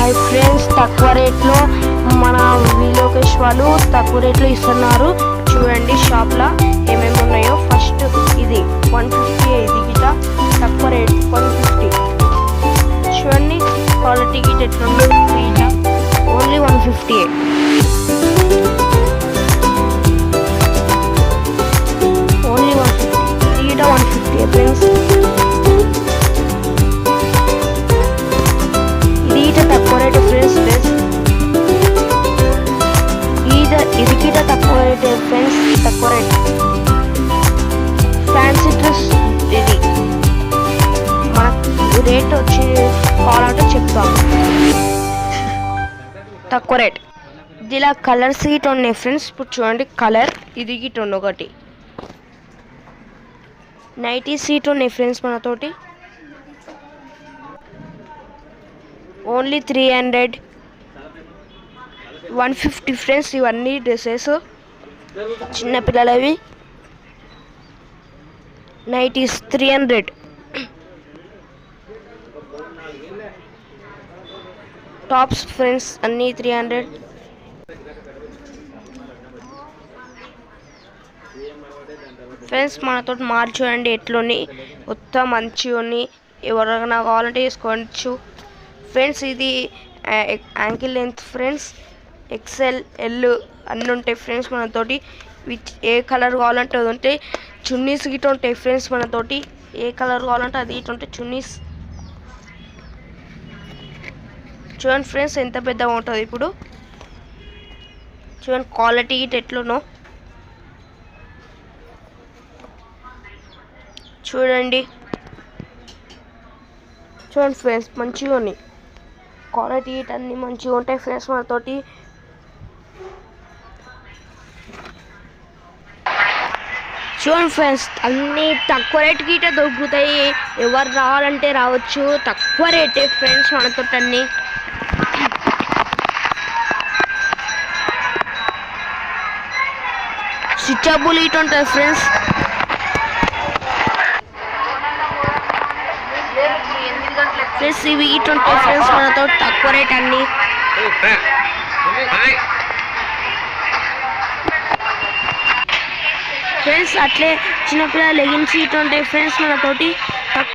ఉన్నాయి ఫ్రెండ్స్. తక్కువ రేట్లో మన విలోకేష్ వాళ్ళు తక్కువ రేట్లో ఇస్తున్నారు. చూడండి షాప్లో ఏమేమి ఉన్నాయో. ఫస్ట్ ఇది 150, ఇది గిట తక్కువ రేట్ 150. చూడండి క్వాలిటీ గిట ఎట్లుంది. గిట ఓన్లీ 150. ఓన్లీ 150. ఇది గిట 150 ఫ్రెండ్స్. ఇది గిట తక్కువ రేట్ ఫ్రెండ్స్. ఇది గిట తక్కువ రేట్ ఫ్రెండ్స్. తక్కువ రేట్ ఫ్యాన్సీ డ్రెస్. ఇది మనకు రేట్ వచ్చి కావాలంటే చెప్తాం. తక్కువ రేట్. ఇలా కలర్స్ గిట్ ఉన్నాయి ఫ్రెండ్స్. ఇప్పుడు చూడండి కలర్. ఇది గిట్ ఉంది ఒకటి. నైటీ సీట్ ఉన్నాయి ఫ్రెండ్స్ మనతోటి. Only 300, 150 friends. ఇవన్నీ డ్రెస్సెస్ చిన్నపిల్లలవి. నైటీస్ 300. టాప్స్ ఫ్రెండ్స్ అన్నీ 300. ఫ్రెండ్స్ మనతో మార్చుకోండి ఎట్లుని మొత్తం మంచిగా ఉన్నాయి. ఎవరైనా కావాలంటే వేసుకోవచ్చు ఫ్రెండ్స్. ఇది ankle length friends. XL, L అన్నీ ఉంటాయి ఫ్రెండ్స్ మనతోటి. ఏ కలర్ కావాలంటే అది ఉంటాయి. చున్నీస్ గిట్ట ఉంటాయి ఫ్రెండ్స్ మనతోటి. ఏ కలర్ కావాలంటే అది ఇటు ఉంటాయి చున్నీస్. చూడండి ఫ్రెండ్స్ ఎంత పెద్దగా ఉంటుంది. ఇప్పుడు చూడండి క్వాలిటీ గిట్ ఎట్లునో చూడండి. చూడండి ఫ్రెండ్స్ మంచిగా ఉన్నాయి. క్వాలిటీ గిట్ అన్నీ మంచిగా ఉంటాయి ఫ్రెండ్స్ మనతోటి. చూడండి ఫ్రెండ్స్ అన్నీ తక్కువ రేట్ గిట దొరుకుతాయి. ఎవరు రావాలంటే రావచ్చు. తక్కువ రేటే ఫ్రెండ్స్ మనతో అన్నీ. స్ట్రెచబుల్ ఇటు ఉంటుంది ఫ్రెండ్స్. ఫ్రెండ్స్ ఇవి ఇటు ఉంటాయి ఫ్రెండ్స్ మనతో తక్కువ రేట్ అన్నీ. ఫ్రెండ్స్ అట్లే చిన్నపిల్లల లెగిన్స్ ఇటు ఉంటాయి ఫ్రెండ్స్ మనతోటి.